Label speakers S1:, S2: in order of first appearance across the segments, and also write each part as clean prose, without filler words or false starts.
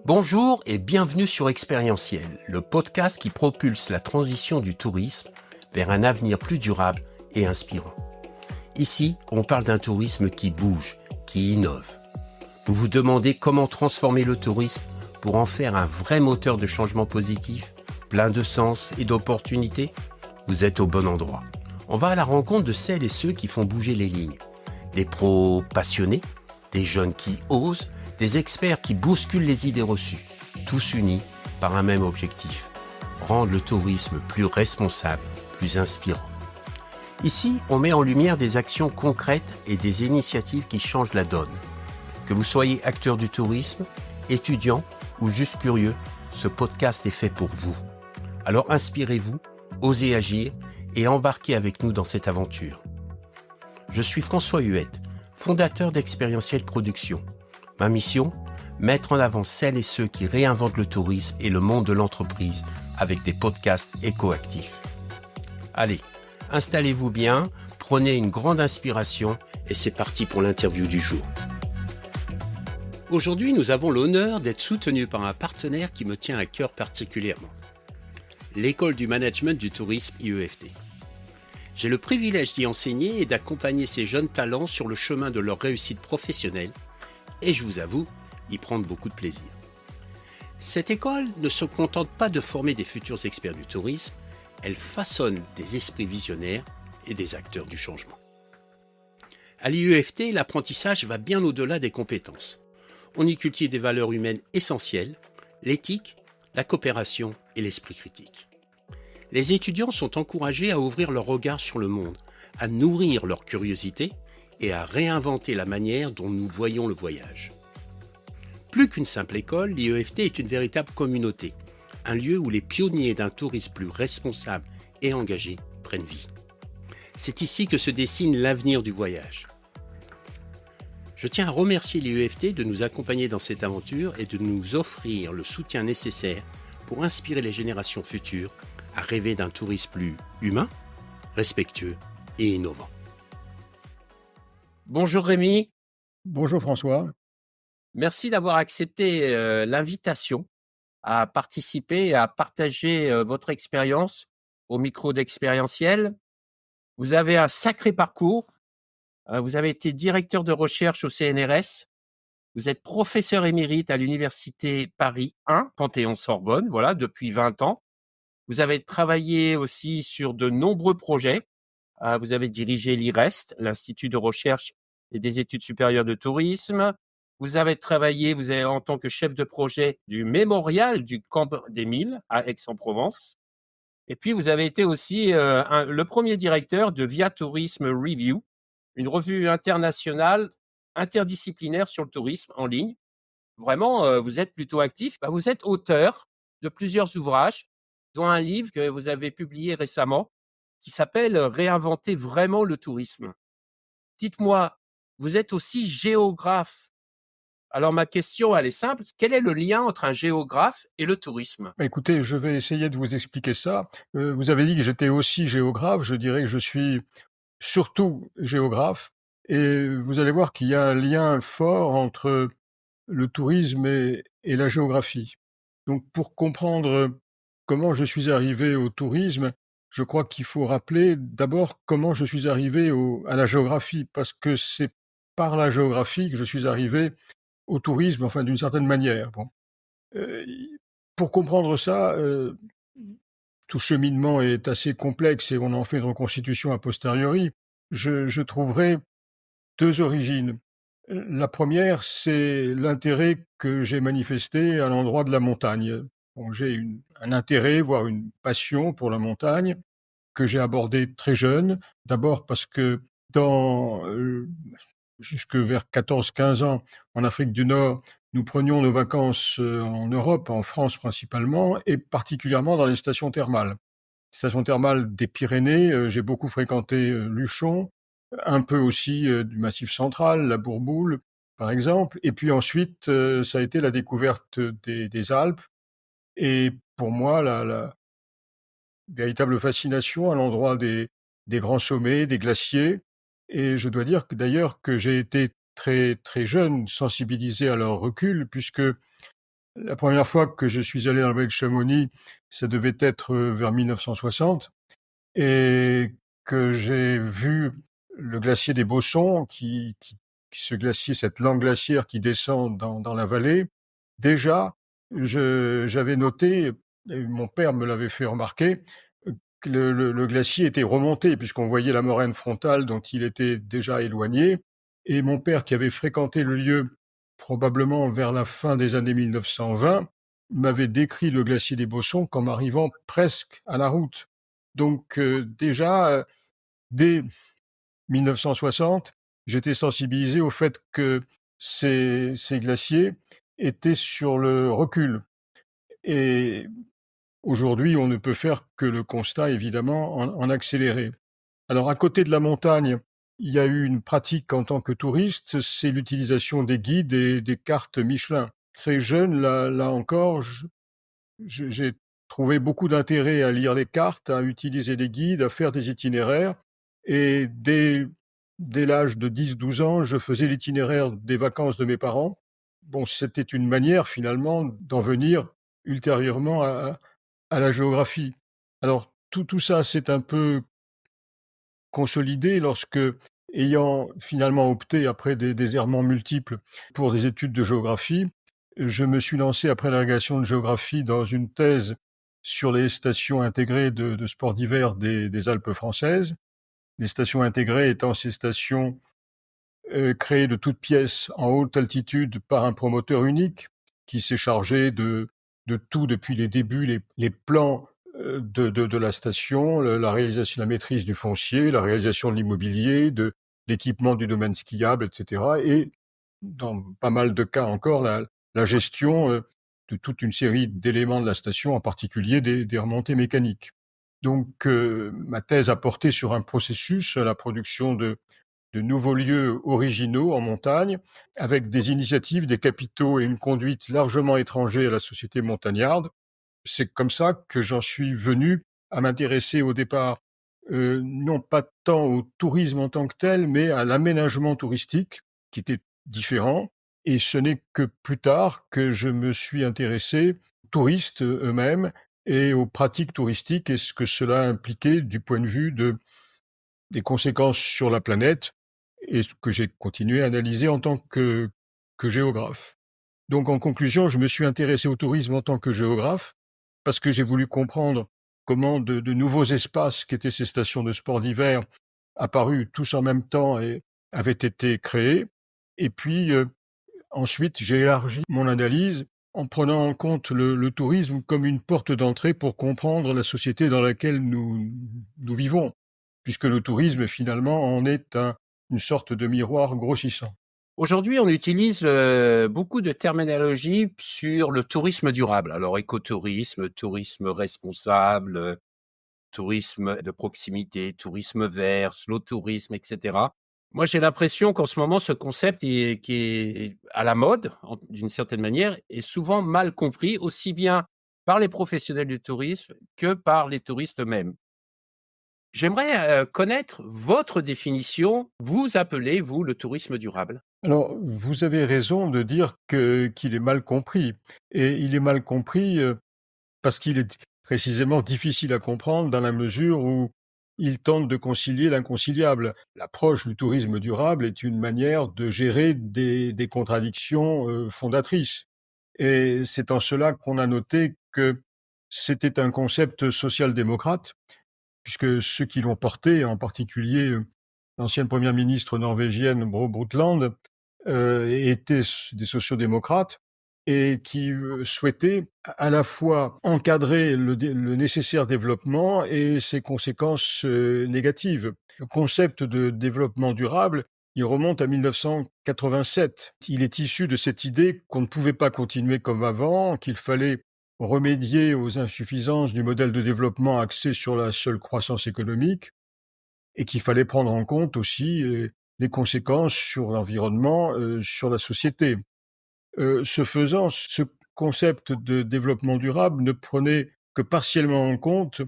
S1: Bonjour et bienvenue sur Expérientiel, le podcast qui propulse la transition du tourisme vers un avenir plus durable et inspirant. Ici, on parle d'un tourisme qui bouge, qui innove. Vous vous demandez comment transformer le tourisme pour en faire un vrai moteur de changement positif, plein de sens et d'opportunités? Vous êtes au bon endroit. On va à la rencontre de celles et ceux qui font bouger les lignes. Des pros passionnés, des jeunes qui osent, des experts qui bousculent les idées reçues, tous unis par un même objectif, rendre le tourisme plus responsable, plus inspirant. Ici, on met en lumière des actions concrètes et des initiatives qui changent la donne. Que vous soyez acteur du tourisme, étudiant ou juste curieux, ce podcast est fait pour vous. Alors inspirez-vous, osez agir et embarquez avec nous dans cette aventure. Je suis François Huette, fondateur d'Expérientiel Production. Ma mission, mettre en avant celles et ceux qui réinventent le tourisme et le monde de l'entreprise avec des podcasts écoactifs. Allez, installez-vous bien, prenez une grande inspiration et c'est parti pour l'interview du jour. Aujourd'hui, nous avons l'honneur d'être soutenus par un partenaire qui me tient à cœur particulièrement. L'École du Management du Tourisme IEFT. J'ai le privilège d'y enseigner et d'accompagner ces jeunes talents sur le chemin de leur réussite professionnelle et je vous avoue, y prendre beaucoup de plaisir. Cette école ne se contente pas de former des futurs experts du tourisme, elle façonne des esprits visionnaires et des acteurs du changement. À l'IEFT, l'apprentissage va bien au-delà des compétences. On y cultive des valeurs humaines essentielles, l'éthique, la coopération et l'esprit critique. Les étudiants sont encouragés à ouvrir leur regard sur le monde, à nourrir leur curiosité et à réinventer la manière dont nous voyons le voyage. Plus qu'une simple école, l'IEFT est une véritable communauté, un lieu où les pionniers d'un tourisme plus responsable et engagé prennent vie. C'est ici que se dessine l'avenir du voyage. Je tiens à remercier l'IEFT de nous accompagner dans cette aventure et de nous offrir le soutien nécessaire pour inspirer les générations futures à rêver d'un tourisme plus humain, respectueux et innovant. Bonjour Rémi.
S2: Bonjour François.
S1: Merci d'avoir accepté l'invitation à participer et à partager votre expérience au micro d'Expérientiel. Vous avez un sacré parcours. Vous avez été directeur de recherche au CNRS. Vous êtes professeur émérite à l'Université Paris 1, Panthéon-Sorbonne, voilà, depuis 20 ans. Vous avez travaillé aussi sur de nombreux projets. Vous avez dirigé l'IREST, l'Institut de recherche et des études supérieures de tourisme. Vous avez travaillé, en tant que chef de projet du mémorial du Camp des Milles à Aix-en-Provence. Et puis, vous avez été aussi le premier directeur de Via Tourism Review, une revue internationale interdisciplinaire sur le tourisme en ligne. Vraiment, vous êtes plutôt actif. Vous êtes auteur de plusieurs ouvrages, dont un livre que vous avez publié récemment, qui s'appelle « Réinventer vraiment le tourisme ». Dites-moi, vous êtes aussi géographe. Alors ma question, elle est simple. Quel est le lien entre un géographe et le tourisme?
S2: Écoutez, je vais essayer de vous expliquer ça. Vous avez dit que j'étais aussi géographe. Je dirais que je suis surtout géographe. Et vous allez voir qu'il y a un lien fort entre le tourisme et la géographie. Donc pour comprendre comment je suis arrivé au tourisme, je crois qu'il faut rappeler d'abord comment je suis arrivé à la géographie, parce que c'est par la géographie que je suis arrivé au tourisme, enfin d'une certaine manière. Bon. Pour comprendre ça, tout cheminement est assez complexe et on en fait une reconstitution a posteriori. Je trouverai 2 origines. La première, c'est l'intérêt que j'ai manifesté à l'endroit de la montagne. Bon, j'ai un intérêt, voire une passion pour la montagne que j'ai abordé très jeune. D'abord parce que jusque vers 14-15 ans, en Afrique du Nord, nous prenions nos vacances en Europe, en France principalement, et particulièrement dans les stations thermales. Stations thermales des Pyrénées, j'ai beaucoup fréquenté Luchon, un peu aussi du Massif central, la Bourboule, par exemple. Et puis ensuite, ça a été la découverte des Alpes. Et pour moi, la véritable fascination à l'endroit des grands sommets, des glaciers. Et je dois dire que d'ailleurs que j'ai été très très jeune sensibilisé à leur recul, puisque La première fois que je suis allé dans la vallée de Chamonix, ça devait être vers 1960, et que j'ai vu le glacier des Bossons, ce glacier, cette langue glaciaire qui descend dans la vallée. Déjà, j'avais noté, et mon père me l'avait fait remarquer, que le glacier était remonté, puisqu'on voyait la moraine frontale dont il était déjà éloigné. Et mon père, qui avait fréquenté le lieu probablement vers la fin des années 1920, m'avait décrit le glacier des Bossons comme arrivant presque à la route. Donc déjà, dès 1960, j'étais sensibilisé au fait que ces glaciers étaient sur le recul. Et aujourd'hui, on ne peut faire que le constat, évidemment, en accéléré. Alors, à côté de la montagne, il y a eu une pratique en tant que touriste, c'est l'utilisation des guides et des cartes Michelin. Très jeune, là encore, j'ai trouvé beaucoup d'intérêt à lire les cartes, à utiliser les guides, à faire des itinéraires. Et dès l'âge de 10-12 ans, je faisais l'itinéraire des vacances de mes parents. Bon, c'était une manière finalement d'en venir ultérieurement à la géographie. Alors, tout ça s'est un peu consolidé lorsque, ayant finalement opté, après des errements multiples, pour des études de géographie, je me suis lancé après l'agrégation de géographie dans une thèse sur les stations intégrées de sports d'hiver des Alpes françaises. Les stations intégrées étant ces stations créées de toutes pièces en haute altitude par un promoteur unique qui s'est chargé de tout depuis les débuts, les plans de la station, la réalisation, la maîtrise du foncier, la réalisation de l'immobilier, de l'équipement du domaine skiable, etc. Et dans pas mal de cas encore, la gestion de toute une série d'éléments de la station, en particulier des remontées mécaniques. Donc, ma thèse a porté sur un processus, la production de nouveaux lieux originaux en montagne, avec des initiatives, des capitaux et une conduite largement étrangers à la société montagnarde. C'est comme ça que j'en suis venu à m'intéresser au départ, non pas tant au tourisme en tant que tel, mais à l'aménagement touristique, qui était différent. Et ce n'est que plus tard que je me suis intéressé aux touristes eux-mêmes et aux pratiques touristiques et ce que cela impliquait du point de vue des conséquences sur la planète, et ce que j'ai continué à analyser en tant que géographe. Donc, en conclusion, je me suis intéressé au tourisme en tant que géographe parce que j'ai voulu comprendre comment de nouveaux espaces qu'étaient ces stations de sport d'hiver, apparus tous en même temps et avaient été créés. Et puis, ensuite, j'ai élargi mon analyse en prenant en compte le tourisme comme une porte d'entrée pour comprendre la société dans laquelle nous vivons, puisque le tourisme, finalement, en est une sorte de miroir grossissant.
S1: Aujourd'hui, on utilise beaucoup de terminologie sur le tourisme durable. Alors, écotourisme, tourisme responsable, tourisme de proximité, tourisme vert, slow tourisme, etc. Moi, j'ai l'impression qu'en ce moment, ce concept qui est à la mode, d'une certaine manière, est souvent mal compris, aussi bien par les professionnels du tourisme que par les touristes eux-mêmes. J'aimerais connaître votre définition. Vous appelez, vous, le tourisme durable?
S2: Alors, vous avez raison de dire qu'il est mal compris. Et il est mal compris parce qu'il est précisément difficile à comprendre dans la mesure où il tente de concilier l'inconciliable. L'approche du tourisme durable est une manière de gérer des contradictions fondatrices. Et c'est en cela qu'on a noté que c'était un concept social-démocrate, puisque ceux qui l'ont porté, en particulier l'ancienne première ministre norvégienne Gro Brundtland, étaient des sociodémocrates et qui souhaitaient à la fois encadrer le nécessaire développement et ses conséquences négatives. Le concept de développement durable, il remonte à 1987. Il est issu de cette idée qu'on ne pouvait pas continuer comme avant, qu'il fallait remédier aux insuffisances du modèle de développement axé sur la seule croissance économique et qu'il fallait prendre en compte aussi les conséquences sur l'environnement, sur la société. Ce faisant, ce concept de développement durable ne prenait que partiellement en compte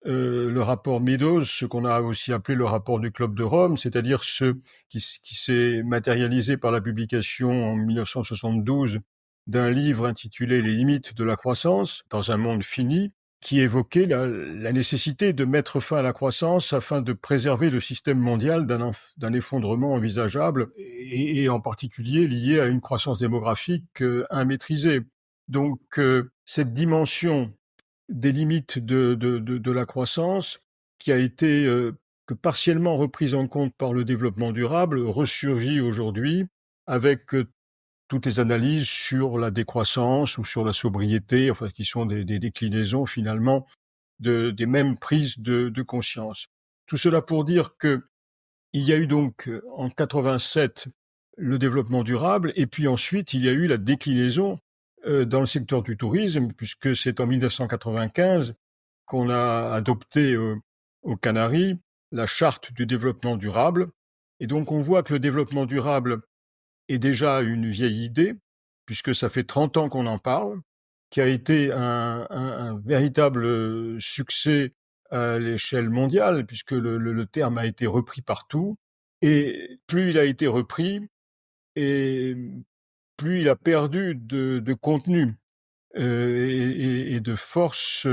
S2: le rapport Meadows, ce qu'on a aussi appelé le rapport du Club de Rome, c'est-à-dire ce qui s'est matérialisé par la publication en 1972 d'un livre intitulé Les limites de la croissance dans un monde fini, qui évoquait la nécessité de mettre fin à la croissance afin de préserver le système mondial d'un effondrement envisageable et en particulier lié à une croissance démographique immaîtrisée. Donc cette dimension des limites de la croissance qui a été que partiellement reprise en compte par le développement durable ressurgit aujourd'hui avec toutes les analyses sur la décroissance ou sur la sobriété, enfin qui sont des déclinaisons finalement des mêmes prises de conscience. Tout cela pour dire que il y a eu donc en 87 le développement durable et puis ensuite il y a eu la déclinaison dans le secteur du tourisme puisque c'est en 1995 qu'on a adopté aux Canaries la charte du développement durable et donc on voit que le développement durable est déjà une vieille idée, puisque ça fait 30 ans qu'on en parle, qui a été un véritable succès à l'échelle mondiale, puisque le terme a été repris partout. Et plus il a été repris, et plus il a perdu de contenu et de force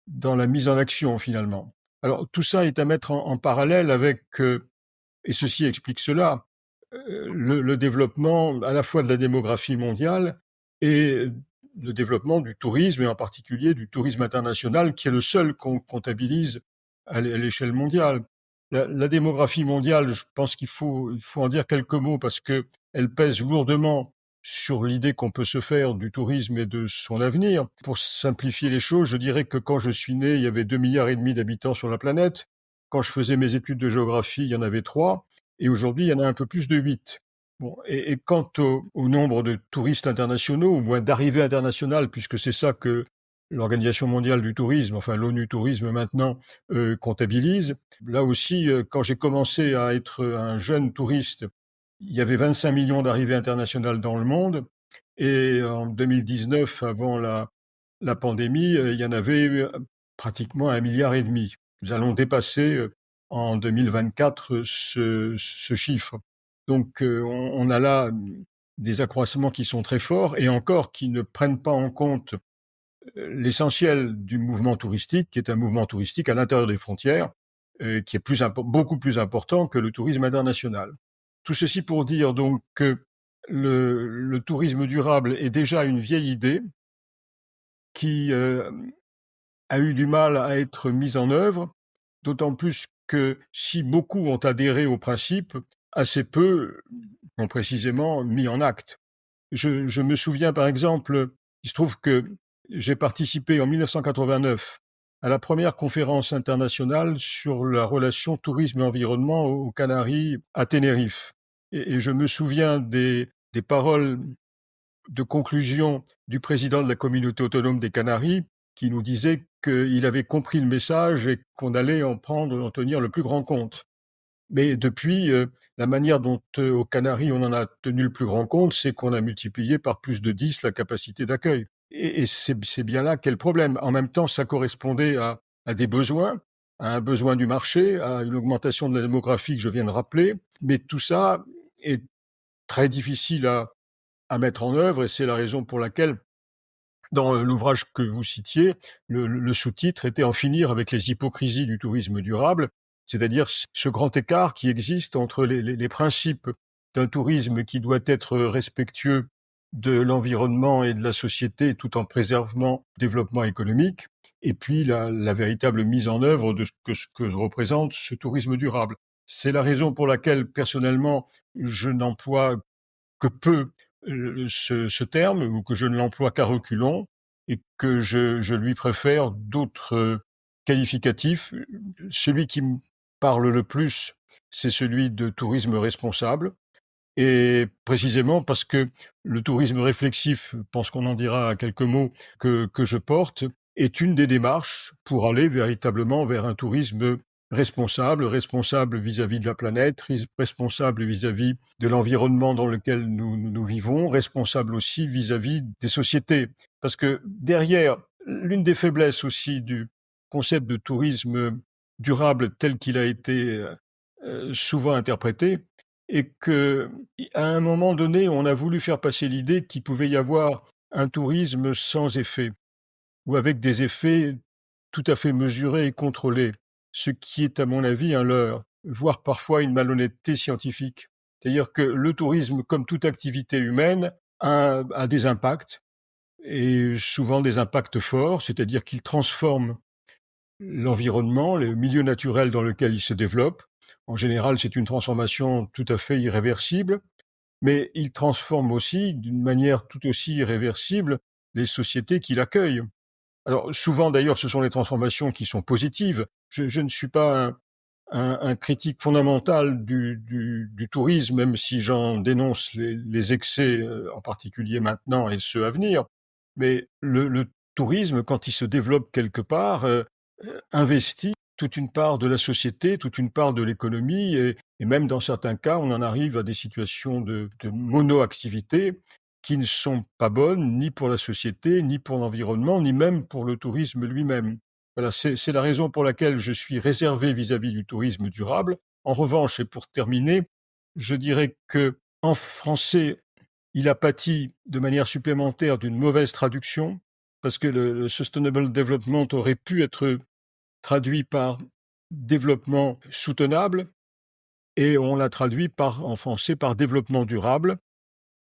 S2: dans la mise en action, finalement. Alors, tout ça est à mettre en parallèle avec, et ceci explique cela, le développement à la fois de la démographie mondiale et le développement du tourisme, et en particulier du tourisme international, qui est le seul qu'on comptabilise à l'échelle mondiale. La démographie mondiale, je pense il faut en dire quelques mots parce que elle pèse lourdement sur l'idée qu'on peut se faire du tourisme et de son avenir. Pour simplifier les choses, je dirais que quand je suis né, il y avait 2,5 milliards d'habitants sur la planète. Quand je faisais mes études de géographie, il y en avait 3. Et aujourd'hui, il y en a un peu plus de 8. Bon, et quant au nombre de touristes internationaux, ou moins d'arrivées internationales, puisque c'est ça que l'Organisation mondiale du tourisme, enfin l'ONU Tourisme maintenant, comptabilise. Là aussi, quand j'ai commencé à être un jeune touriste, il y avait 25 millions d'arrivées internationales dans le monde. Et en 2019, avant la pandémie, il y en avait pratiquement 1,5 milliard. Nous allons dépasser en 2024 ce chiffre. Donc on a là des accroissements qui sont très forts et encore qui ne prennent pas en compte l'essentiel du mouvement touristique, qui est un mouvement touristique à l'intérieur des frontières, qui est beaucoup plus important que le tourisme international. Tout ceci pour dire donc que le tourisme durable est déjà une vieille idée qui a eu du mal à être mise en œuvre, d'autant plus que si beaucoup ont adhéré au principe, assez peu l'ont précisément mis en acte. Je me souviens par exemple, il se trouve que j'ai participé en 1989 à la première conférence internationale sur la relation tourisme et environnement aux Canaries à Tenerife. Et je me souviens des paroles de conclusion du président de la communauté autonome des Canaries qui nous disait qu'il avait compris le message et qu'on allait en tenir le plus grand compte. Mais depuis, la manière dont aux Canaries on en a tenu le plus grand compte, c'est qu'on a multiplié par plus de 10 la capacité d'accueil. Et c'est bien là qu'est le problème. En même temps, ça correspondait à des besoins, à un besoin du marché, à une augmentation de la démographie que je viens de rappeler. Mais tout ça est très difficile à mettre en œuvre et c'est la raison pour laquelle dans l'ouvrage que vous citiez, le sous-titre était En finir avec les hypocrisies du tourisme durable, c'est-à-dire ce grand écart qui existe entre les principes d'un tourisme qui doit être respectueux de l'environnement et de la société tout en préservant le développement économique, et puis la véritable mise en œuvre de ce que représente ce tourisme durable. C'est la raison pour laquelle, personnellement, je n'emploie que peu ce terme, ou que je ne l'emploie qu'à reculons, et que je lui préfère d'autres qualificatifs. Celui qui me parle le plus, c'est celui de tourisme responsable, et précisément parce que le tourisme réflexif, je pense qu'on en dira quelques mots, que je porte, est une des démarches pour aller véritablement vers un tourisme responsable vis-à-vis de la planète, responsable vis-à-vis de l'environnement dans lequel nous vivons, responsable aussi vis-à-vis des sociétés. Parce que derrière, l'une des faiblesses aussi du concept de tourisme durable tel qu'il a été souvent interprété, et que, à un moment donné, on a voulu faire passer l'idée qu'il pouvait y avoir un tourisme sans effet ou avec des effets tout à fait mesurés et contrôlés, ce qui est à mon avis un leurre, voire parfois une malhonnêteté scientifique. C'est-à-dire que le tourisme, comme toute activité humaine, a des impacts, et souvent des impacts forts, c'est-à-dire qu'il transforme l'environnement, le milieu naturel dans lequel il se développe. En général, c'est une transformation tout à fait irréversible, mais il transforme aussi, d'une manière tout aussi irréversible, les sociétés qui l'accueillent. Alors souvent d'ailleurs, ce sont les transformations qui sont positives. Je ne suis pas un critique fondamental du tourisme, même si j'en dénonce les excès, en particulier maintenant et ceux à venir. Mais le tourisme, quand il se développe quelque part, investit toute une part de la société, toute une part de l'économie, et même dans certains cas, on en arrive à des situations de monoactivité qui ne sont pas bonnes ni pour la société, ni pour l'environnement, ni même pour le tourisme lui-même. Voilà, c'est la raison pour laquelle je suis réservé vis-à-vis du tourisme durable. En revanche, et pour terminer, je dirais que en français, il a pâti de manière supplémentaire d'une mauvaise traduction, parce que le Sustainable Development aurait pu être traduit par développement soutenable, et on l'a traduit en français par développement durable,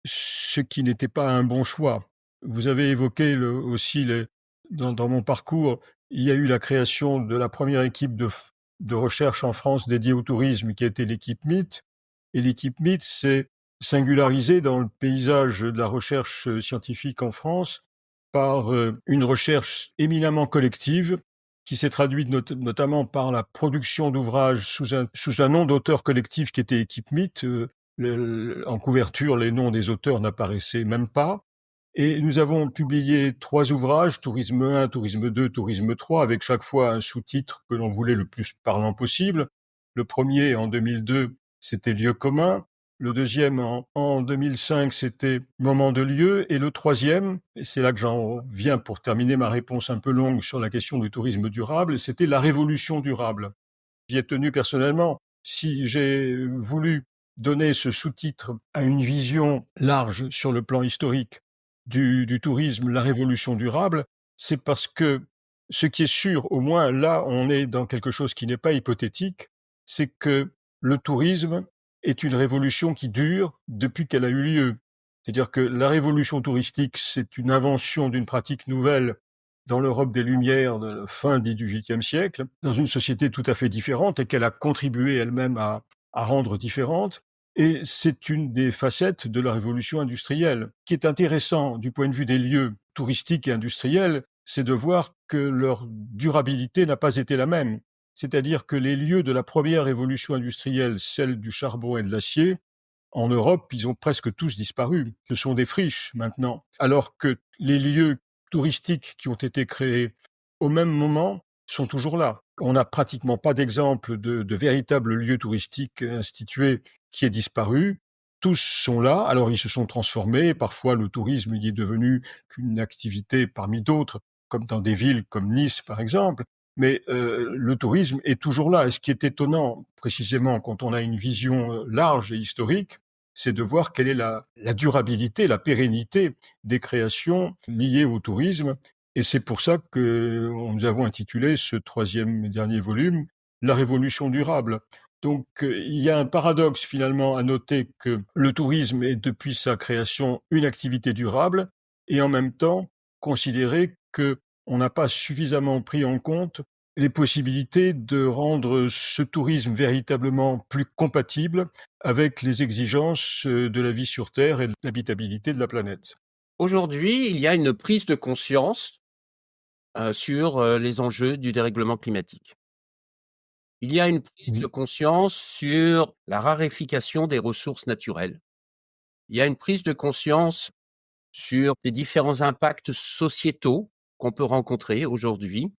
S2: ce qui n'était pas un bon choix. Vous avez évoqué aussi, dans mon parcours, il y a eu la création de la première équipe de recherche en France dédiée au tourisme, qui a été l'équipe MIT. Et l'équipe MIT s'est singularisée dans le paysage de la recherche scientifique en France par une recherche éminemment collective, qui s'est traduite notamment par la production d'ouvrages sous un nom d'auteur collectif qui était équipe MIT. En couverture, les noms des auteurs n'apparaissaient même pas. Et nous avons publié 3 ouvrages, Tourisme 1, Tourisme 2, Tourisme 3, avec chaque fois un sous-titre que l'on voulait le plus parlant possible. Le premier, en 2002, c'était Lieu commun. Le deuxième, en 2005, c'était Moment de lieu. Et le troisième, et c'est là que j'en viens pour terminer ma réponse un peu longue sur la question du tourisme durable, c'était La révolution durable. J'y ai tenu personnellement. Si j'ai voulu donner ce sous-titre à une vision large sur le plan historique du tourisme, la révolution durable, c'est parce que ce qui est sûr, au moins là, on est dans quelque chose qui n'est pas hypothétique, c'est que le tourisme est une révolution qui dure depuis qu'elle a eu lieu. C'est-à-dire que la révolution touristique, c'est une invention d'une pratique nouvelle dans l'Europe des Lumières de la fin du XVIIIe siècle, dans une société tout à fait différente et qu'elle a contribué elle-même à rendre différente. Et c'est une des facettes de la révolution industrielle. Ce qui est intéressant du point de vue des lieux touristiques et industriels, c'est de voir que leur durabilité n'a pas été la même. C'est-à-dire que les lieux de la première révolution industrielle, celle du charbon et de l'acier, en Europe, ils ont presque tous disparu. Ce sont des friches maintenant. Alors que les lieux touristiques qui ont été créés au même moment sont toujours là. On n'a pratiquement pas d'exemple de véritables lieux touristiques institués qui aient disparu. Tous sont là. Alors ils se sont transformés. Parfois le tourisme y est devenu qu'une activité parmi d'autres, comme dans des villes comme Nice par exemple. Mais le tourisme est toujours là. Et ce qui est étonnant, précisément quand on a une vision large et historique, c'est de voir quelle est la durabilité, la pérennité des créations liées au tourisme. Et c'est pour ça que nous avons intitulé ce troisième et dernier volume La révolution durable. Donc il y a un paradoxe finalement à noter que le tourisme est depuis sa création une activité durable, et en même temps considérer que on n'a pas suffisamment pris en compte les possibilités de rendre ce tourisme véritablement plus compatible avec les exigences de la vie sur Terre et de l'habitabilité de la planète.
S1: Aujourd'hui, il y a une prise de conscience sur les enjeux du dérèglement climatique. Il y a une prise de
S2: Oui.
S1: conscience sur la raréfaction des ressources naturelles. Il y a une prise de conscience sur les différents impacts sociétaux qu'on peut rencontrer aujourd'hui.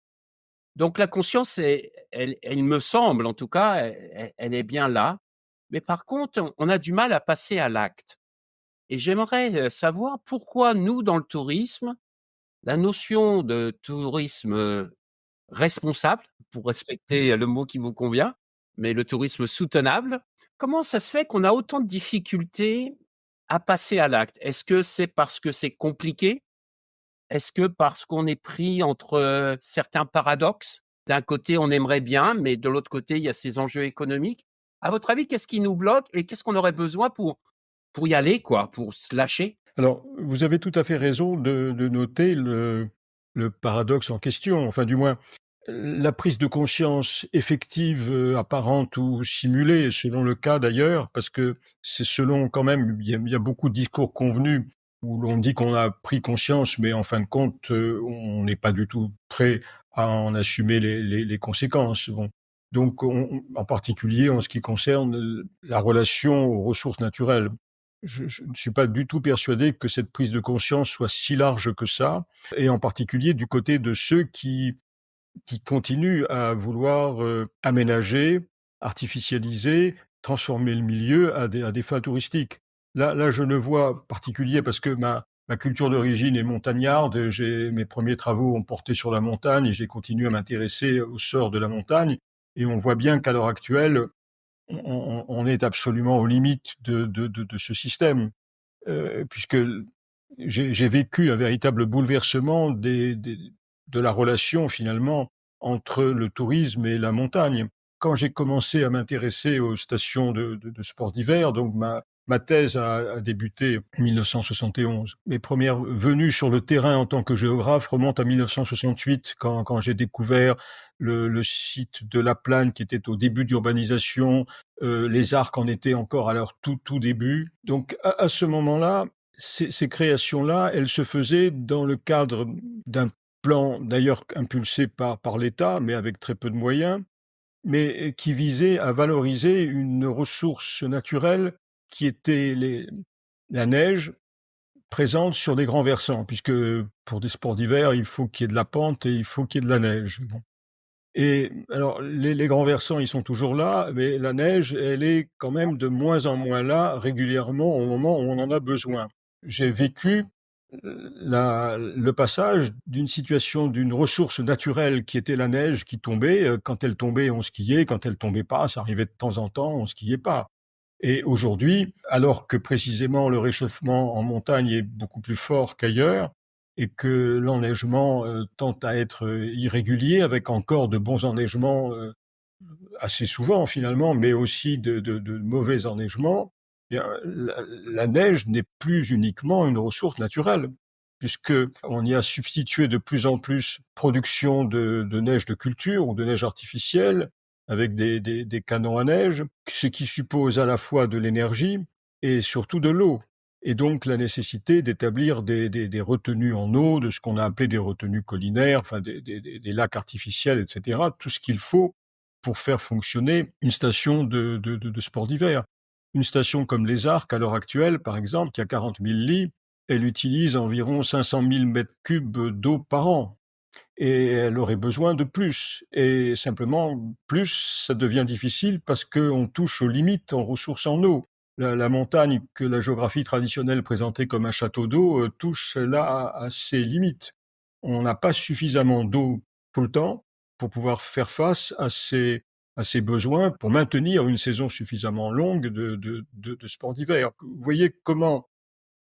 S1: Donc la conscience, elle me semble en tout cas, elle est bien là. Mais par contre, on a du mal à passer à l'acte. Et j'aimerais savoir pourquoi nous, dans le tourisme, la notion de tourisme responsable, pour respecter le mot qui vous convient, mais le tourisme soutenable. Comment ça se fait qu'on a autant de difficultés à passer à l'acte? Est-ce que c'est parce que c'est compliqué? Est-ce que parce qu'on est pris entre, certains paradoxes? D'un côté, on aimerait bien, mais de l'autre côté, il y a ces enjeux économiques. À votre avis, qu'est-ce qui nous bloque et qu'est-ce qu'on aurait besoin pour y aller quoi, pour se lâcher?
S2: Alors, vous avez tout à fait raison de noter le paradoxe en question, enfin du moins la prise de conscience effective, apparente ou simulée, selon le cas d'ailleurs, parce que c'est selon quand même, il y a beaucoup de discours convenus où l'on dit qu'on a pris conscience, mais en fin de compte, on n'est pas du tout prêt à en assumer les conséquences. Bon. Donc, en particulier en ce qui concerne la relation aux ressources naturelles. Je ne suis pas du tout persuadé que cette prise de conscience soit si large que ça, et en particulier du côté de ceux qui continuent à vouloir aménager, artificialiser, transformer le milieu à des fins touristiques. Là, je le vois particulier parce que ma culture d'origine est montagnarde. Mes premiers travaux ont porté sur la montagne et j'ai continué à m'intéresser au sort de la montagne. Et on voit bien qu'à l'heure actuelle, on est absolument aux limites de ce système, puisque j'ai vécu un véritable bouleversement de la relation finalement entre le tourisme et la montagne. Quand j'ai commencé à m'intéresser aux stations de sports d'hiver, donc ma thèse a débuté en 1971. Mes premières venues sur le terrain en tant que géographe remontent à 1968, quand j'ai découvert le site de La Plagne qui était au début d'urbanisation. Les Arcs en étaient encore à leur tout début. Donc à ce moment-là, ces créations-là, elles se faisaient dans le cadre d'un plan d'ailleurs impulsé par l'État, mais avec très peu de moyens, mais qui visait à valoriser une ressource naturelle qui était la neige présente sur des grands versants, puisque pour des sports d'hiver, il faut qu'il y ait de la pente et il faut qu'il y ait de la neige. Bon. Et alors, les grands versants, ils sont toujours là, mais la neige, elle est quand même de moins en moins là régulièrement au moment où on en a besoin. J'ai vécu le passage d'une situation, d'une ressource naturelle qui était la neige qui tombait. Quand elle tombait, on skiait. Quand elle tombait pas, ça arrivait de temps en temps, on skiait pas. Et aujourd'hui, alors que précisément le réchauffement en montagne est beaucoup plus fort qu'ailleurs, et que l'enneigement tend à être irrégulier, avec encore de bons enneigements assez souvent finalement, mais aussi de mauvais enneigements, eh bien, la neige n'est plus uniquement une ressource naturelle, puisque on y a substitué de plus en plus production de neige de culture ou de neige artificielle, avec des canons à neige, ce qui suppose à la fois de l'énergie et surtout de l'eau. Et donc la nécessité d'établir des retenues en eau, de ce qu'on a appelé des retenues collinaires, enfin des lacs artificiels, etc. Tout ce qu'il faut pour faire fonctionner une station de sport d'hiver. Une station comme les Arcs, à l'heure actuelle, par exemple, qui a 40 000 lits, elle utilise environ 500 000 mètres cubes d'eau par an. Et elle aurait besoin de plus. Et simplement, plus, ça devient difficile parce qu'on touche aux limites en ressources en eau. La montagne que la géographie traditionnelle présentait comme un château d'eau touche là à ses limites. On n'a pas suffisamment d'eau tout le temps pour pouvoir faire face à ces besoins, pour maintenir une saison suffisamment longue de sport d'hiver. Vous voyez comment,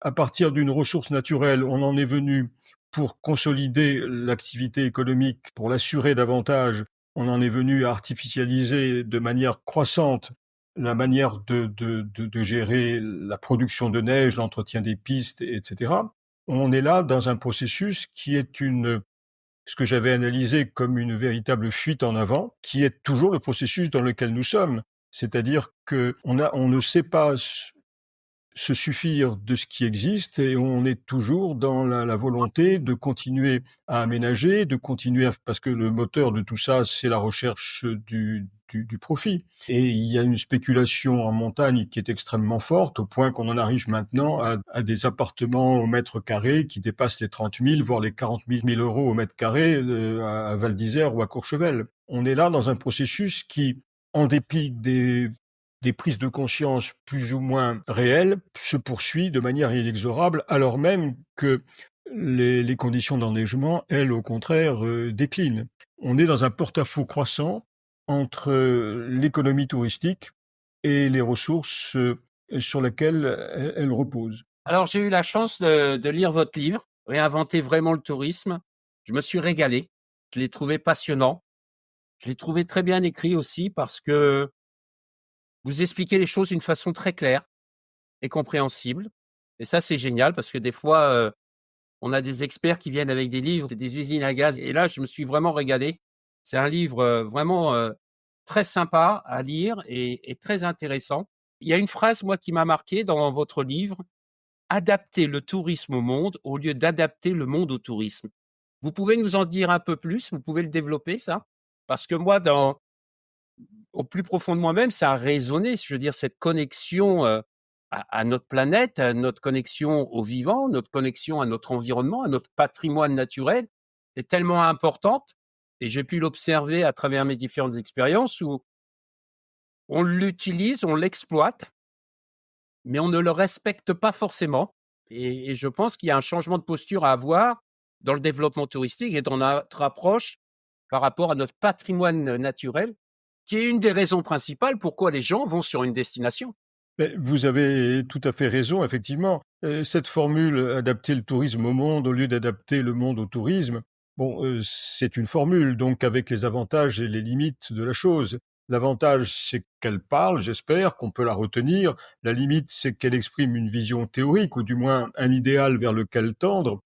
S2: à partir d'une ressource naturelle, on en est venu pour consolider l'activité économique, pour l'assurer davantage, on en est venu à artificialiser de manière croissante la manière de gérer la production de neige, l'entretien des pistes, etc. On est là dans un processus qui est ce que j'avais analysé comme une véritable fuite en avant, qui est toujours le processus dans lequel nous sommes. C'est-à-dire on ne sait pas se suffire de ce qui existe et on est toujours dans la volonté de continuer à aménager, parce que le moteur de tout ça, c'est la recherche du profit. Et il y a une spéculation en montagne qui est extrêmement forte, au point qu'on en arrive maintenant à des appartements au mètre carré qui dépassent les 30 000, voire les 40 000 euros au mètre carré à Val d'Isère ou à Courchevel. On est là dans un processus qui, en dépit des prises de conscience plus ou moins réelles, se poursuit de manière inexorable, alors même que les conditions d'enneigement, elles, au contraire, déclinent. On est dans un porte-à-faux croissant entre l'économie touristique et les ressources sur lesquelles elle repose.
S1: Alors, j'ai eu la chance de lire votre livre, Réinventer vraiment le tourisme. Je me suis régalé. Je l'ai trouvé passionnant. Je l'ai trouvé très bien écrit aussi parce que vous expliquez les choses d'une façon très claire et compréhensible. Et ça, c'est génial parce que des fois, on a des experts qui viennent avec des livres, des usines à gaz. Et là, je me suis vraiment régalé. C'est un livre vraiment très sympa à lire et très intéressant. Il y a une phrase, moi, qui m'a marqué dans votre livre: adapter le tourisme au monde au lieu d'adapter le monde au tourisme. Vous pouvez nous en dire un peu plus? Vous pouvez le développer, ça? Parce que moi, au plus profond de moi-même, ça a résonné. Je veux dire, cette connexion à notre planète, à notre connexion au vivant, notre connexion à notre environnement, à notre patrimoine naturel est tellement importante. Et j'ai pu l'observer à travers mes différentes expériences où on l'utilise, on l'exploite, mais on ne le respecte pas forcément. Et je pense qu'il y a un changement de posture à avoir dans le développement touristique et dans notre approche par rapport à notre patrimoine naturel, qui est une des raisons principales pourquoi les gens vont sur une destination.
S2: Mais vous avez tout à fait raison, effectivement. Cette formule adapter le tourisme au monde au lieu d'adapter le monde au tourisme, bon, c'est une formule, donc avec les avantages et les limites de la chose. L'avantage, c'est qu'elle parle, j'espère, qu'on peut la retenir. La limite, c'est qu'elle exprime une vision théorique, ou du moins un idéal vers lequel tendre,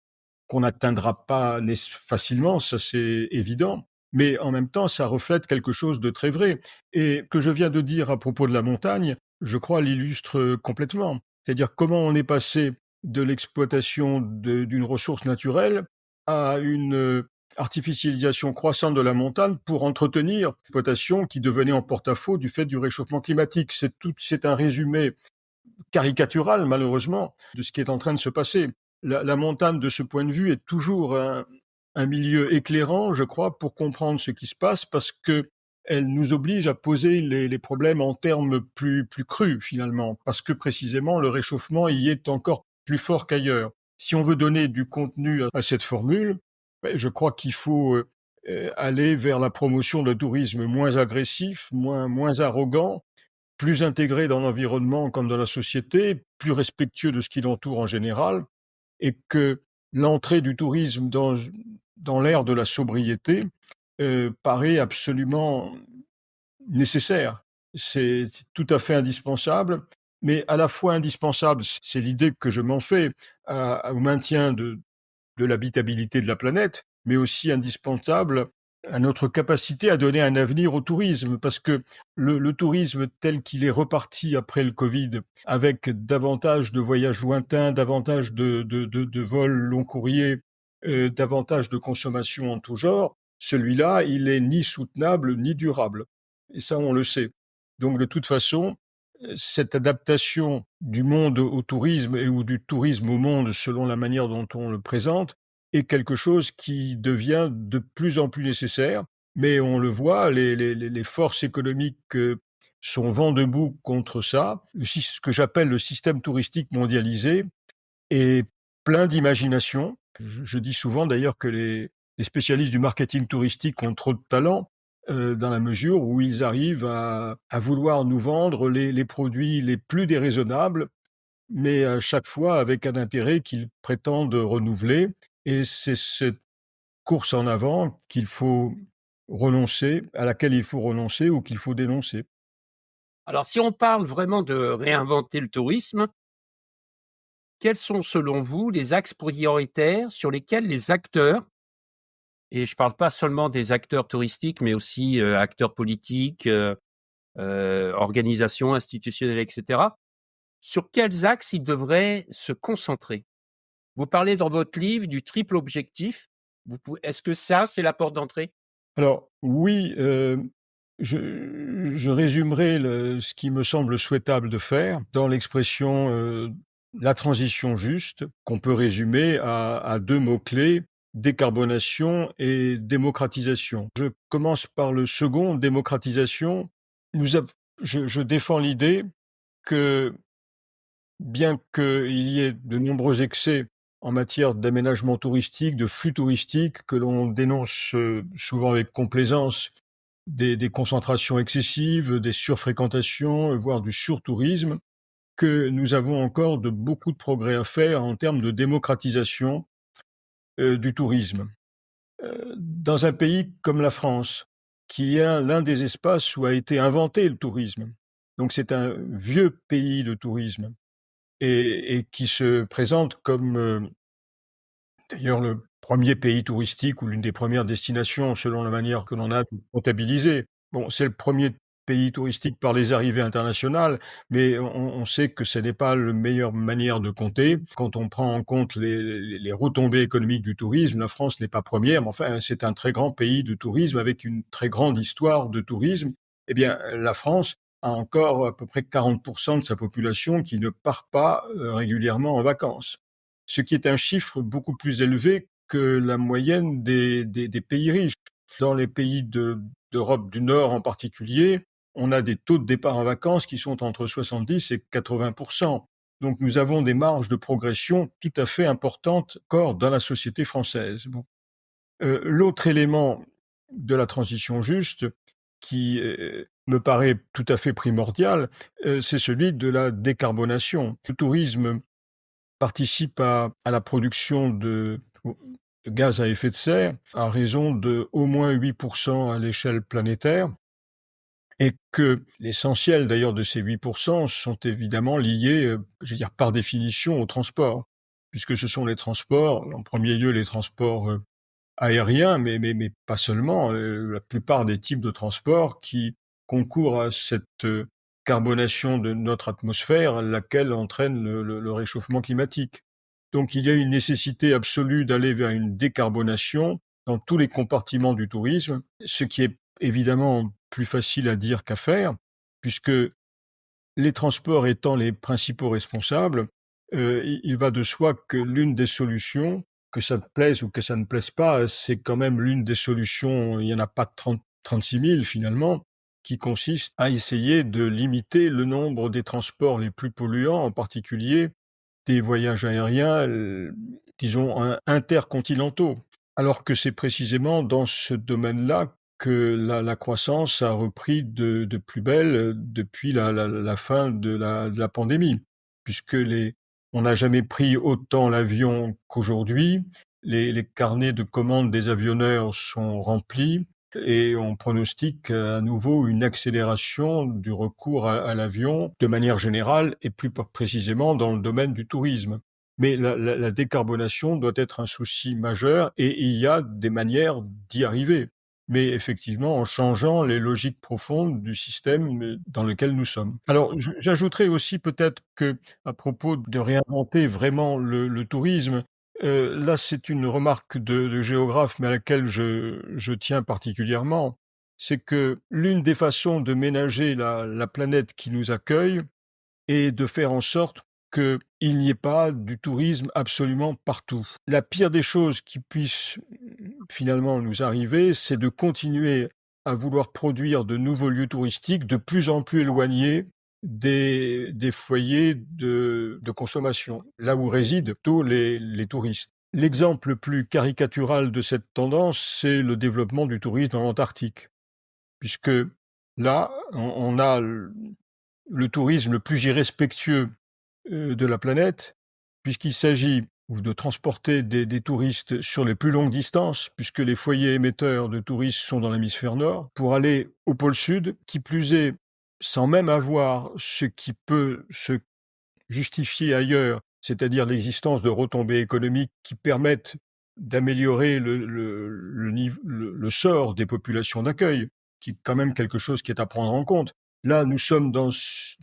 S2: qu'on n'atteindra pas facilement, ça c'est évident. Mais en même temps, ça reflète quelque chose de très vrai. Et que je viens de dire à propos de la montagne, je crois l'illustre complètement. C'est-à-dire comment on est passé de l'exploitation d'une ressource naturelle à une artificialisation croissante de la montagne pour entretenir une exploitation qui devenait en porte-à-faux du fait du réchauffement climatique. C'est un résumé caricatural, malheureusement, de ce qui est en train de se passer. La montagne, de ce point de vue, est toujours un milieu éclairant, je crois, pour comprendre ce qui se passe, parce que elle nous oblige à poser les problèmes en termes plus crus, finalement, parce que précisément le réchauffement y est encore plus fort qu'ailleurs. Si on veut donner du contenu à cette formule, ben, je crois qu'il faut aller vers la promotion d'un tourisme moins agressif, moins arrogant, plus intégré dans l'environnement comme dans la société, plus respectueux de ce qui l'entoure en général, et que l'entrée du tourisme dans l'ère de la sobriété paraît absolument nécessaire. C'est tout à fait indispensable, mais à la fois indispensable, c'est l'idée que je m'en fais, au maintien de l'habitabilité de la planète, mais aussi indispensable à notre capacité à donner un avenir au tourisme, parce que le tourisme tel qu'il est reparti après le Covid, avec davantage de voyages lointains, davantage de vols long courriers, davantage de consommation en tout genre, celui-là, il est ni soutenable ni durable. Et ça, on le sait. Donc, de toute façon, cette adaptation du monde au tourisme et ou du tourisme au monde selon la manière dont on le présente est quelque chose qui devient de plus en plus nécessaire. Mais on le voit, les forces économiques sont vent debout contre ça. Ce que j'appelle le système touristique mondialisé est plein d'imagination. Je dis souvent d'ailleurs que les spécialistes du marketing touristique ont trop de talent, dans la mesure où ils arrivent à vouloir nous vendre les produits les plus déraisonnables, mais à chaque fois avec un intérêt qu'ils prétendent renouveler. Et c'est cette course en avant à laquelle il faut renoncer ou qu'il faut dénoncer.
S1: Alors, si on parle vraiment de réinventer le tourisme, quels sont selon vous les axes prioritaires sur lesquels les acteurs, et je ne parle pas seulement des acteurs touristiques, mais aussi acteurs politiques, organisations institutionnelles, etc., sur quels axes ils devraient se concentrer? Vous parlez dans votre livre du triple objectif. Est-ce que ça, c'est la porte d'entrée?
S2: Alors oui, je résumerai ce qui me semble souhaitable de faire dans l'expression la transition juste, qu'on peut résumer à deux mots-clés: décarbonation et démocratisation. Je commence par le second, démocratisation. Nous av- je défends l'idée que, bien qu'il y ait de nombreux excès en matière d'aménagement touristique, de flux touristique, que l'on dénonce souvent avec complaisance des concentrations excessives, des surfréquentations, voire du surtourisme, que nous avons encore beaucoup de progrès à faire en termes de démocratisation du tourisme. Dans un pays comme la France, qui est l'un des espaces où a été inventé le tourisme, donc c'est un vieux pays de tourisme et qui se présente comme d'ailleurs le premier pays touristique ou l'une des premières destinations selon la manière que l'on a de comptabiliser. Bon, c'est le premier pays touristique par les arrivées internationales, mais on sait que ce n'est pas la meilleure manière de compter. Quand on prend en compte les retombées économiques du tourisme, la France n'est pas première, mais enfin, c'est un très grand pays de tourisme avec une très grande histoire de tourisme. Eh bien, la France a encore à peu près 40% de sa population qui ne part pas régulièrement en vacances, ce qui est un chiffre beaucoup plus élevé que la moyenne des pays riches. Dans les pays d'Europe du Nord en particulier, on a des taux de départ en vacances qui sont entre 70 et 80%. Donc nous avons des marges de progression tout à fait importantes encore dans la société française. Bon. L'autre élément de la transition juste qui me paraît tout à fait primordial, c'est celui de la décarbonation. Le tourisme participe à la production de gaz à effet de serre à raison de au moins 8% à l'échelle planétaire, et que l'essentiel d'ailleurs de ces 8% sont évidemment liés, je veux dire par définition, au transport, puisque ce sont les transports, en premier lieu les transports aériens, mais pas seulement, la plupart des types de transports qui concourent à cette carbonation de notre atmosphère, laquelle entraîne le réchauffement climatique. Donc il y a une nécessité absolue d'aller vers une décarbonation dans tous les compartiments du tourisme, ce qui est évidemment plus facile à dire qu'à faire, puisque les transports étant les principaux responsables, il va de soi que l'une des solutions, que ça te plaise ou que ça ne plaise pas, c'est quand même l'une des solutions, il n'y en a pas 36 000 finalement, qui consiste à essayer de limiter le nombre des transports les plus polluants, en particulier des voyages aériens, disons, intercontinentaux. Alors que c'est précisément dans ce domaine-là que la croissance a repris de plus belle depuis la fin de la pandémie, puisque on n'a jamais pris autant l'avion qu'aujourd'hui, les carnets de commandes des avionneurs sont remplis, et on pronostique à nouveau une accélération du recours à l'avion de manière générale et plus précisément dans le domaine du tourisme. Mais la décarbonation doit être un souci majeur et il y a des manières d'y arriver. Mais effectivement, en changeant les logiques profondes du système dans lequel nous sommes. Alors, j'ajouterais aussi peut-être que, à propos de réinventer vraiment le tourisme, là, c'est une remarque de géographe, mais à laquelle je tiens particulièrement. C'est que l'une des façons de ménager la planète qui nous accueille est de faire en sorte qu'il n'y ait pas du tourisme absolument partout. La pire des choses qui puisse finalement nous arriver, c'est de continuer à vouloir produire de nouveaux lieux touristiques de plus en plus éloignés des foyers de consommation, là où résident tous les touristes. L'exemple le plus caricatural de cette tendance, c'est le développement du tourisme dans l'Antarctique, puisque là, on a le tourisme le plus irrespectueux de la planète, puisqu'il s'agit de transporter des touristes sur les plus longues distances, puisque les foyers émetteurs de touristes sont dans l'hémisphère nord, pour aller au pôle sud, qui plus est, sans même avoir ce qui peut se justifier ailleurs, c'est-à-dire l'existence de retombées économiques qui permettent d'améliorer le sort des populations d'accueil, qui est quand même quelque chose qui est à prendre en compte. Là, nous sommes dans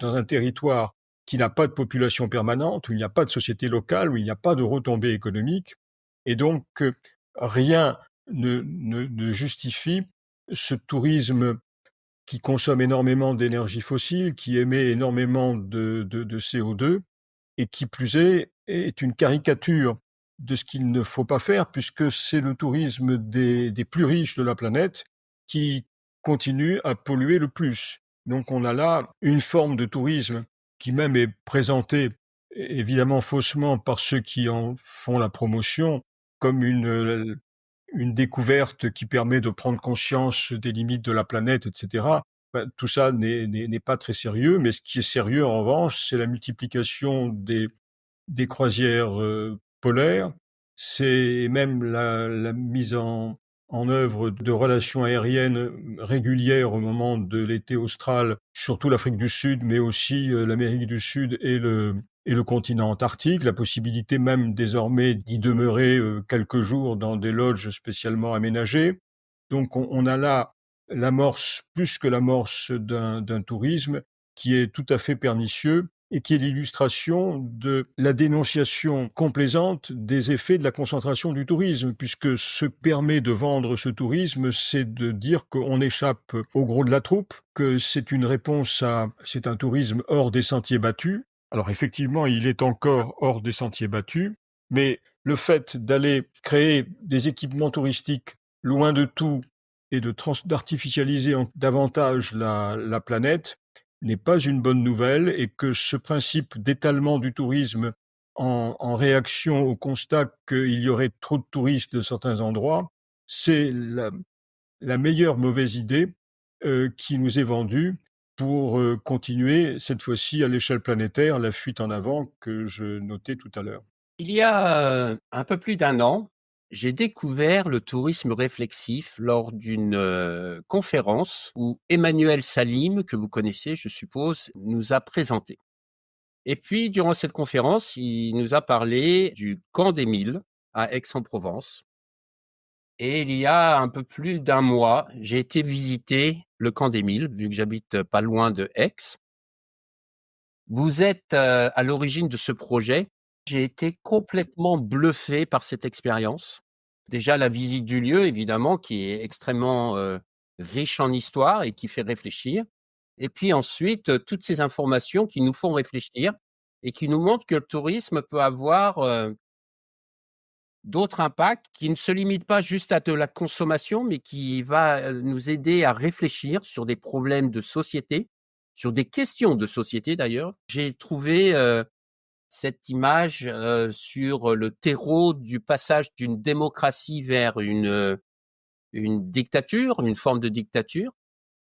S2: un territoire qui n'a pas de population permanente, où il n'y a pas de société locale, où il n'y a pas de retombées économiques, et donc rien ne justifie ce tourisme qui consomme énormément d'énergie fossile, qui émet énormément de CO2, et qui plus est une caricature de ce qu'il ne faut pas faire, puisque c'est le tourisme des plus riches de la planète qui continue à polluer le plus. Donc on a là une forme de tourisme qui même est présentée évidemment faussement par ceux qui en font la promotion comme une découverte qui permet de prendre conscience des limites de la planète, etc. Tout ça n'est pas très sérieux, mais ce qui est sérieux en revanche, c'est la multiplication des croisières polaires, c'est même la mise en œuvre de relations aériennes régulières au moment de l'été austral, surtout l'Afrique du Sud, mais aussi l'Amérique du Sud et le continent antarctique, la possibilité même désormais d'y demeurer quelques jours dans des lodges spécialement aménagées. Donc on a là l'amorce, plus que l'amorce d'un tourisme qui est tout à fait pernicieux et qui est l'illustration de la dénonciation complaisante des effets de la concentration du tourisme, puisque ce que permet de vendre ce tourisme, c'est de dire qu'on échappe au gros de la troupe, que c'est une réponse c'est un tourisme hors des sentiers battus. Alors effectivement, il est encore hors des sentiers battus, mais le fait d'aller créer des équipements touristiques loin de tout et d'artificialiser davantage la planète, n'est pas une bonne nouvelle et que ce principe d'étalement du tourisme en réaction au constat qu'il y aurait trop de touristes de certains endroits, c'est la meilleure mauvaise idée qui nous est vendue pour continuer, cette fois-ci à l'échelle planétaire, la fuite en avant que je notais tout à l'heure.
S1: Il y a un peu plus d'un an, j'ai découvert le tourisme réflexif lors d'une conférence où Emmanuel Salim, que vous connaissez, je suppose, nous a présenté. Et puis, durant cette conférence, il nous a parlé du camp des Milles à Aix-en-Provence. Et il y a un peu plus d'un mois, j'ai été visiter le camp des Milles, vu que j'habite pas loin de Aix. Vous êtes à l'origine de ce projet. J'ai été complètement bluffé par cette expérience. Déjà, la visite du lieu, évidemment, qui est extrêmement riche en histoire et qui fait réfléchir. Et puis ensuite, toutes ces informations qui nous font réfléchir et qui nous montrent que le tourisme peut avoir d'autres impacts qui ne se limitent pas juste à de la consommation, mais qui va nous aider à réfléchir sur des problèmes de société, sur des questions de société d'ailleurs. J'ai trouvé cette image sur le terreau du passage d'une démocratie vers une dictature, une forme de dictature.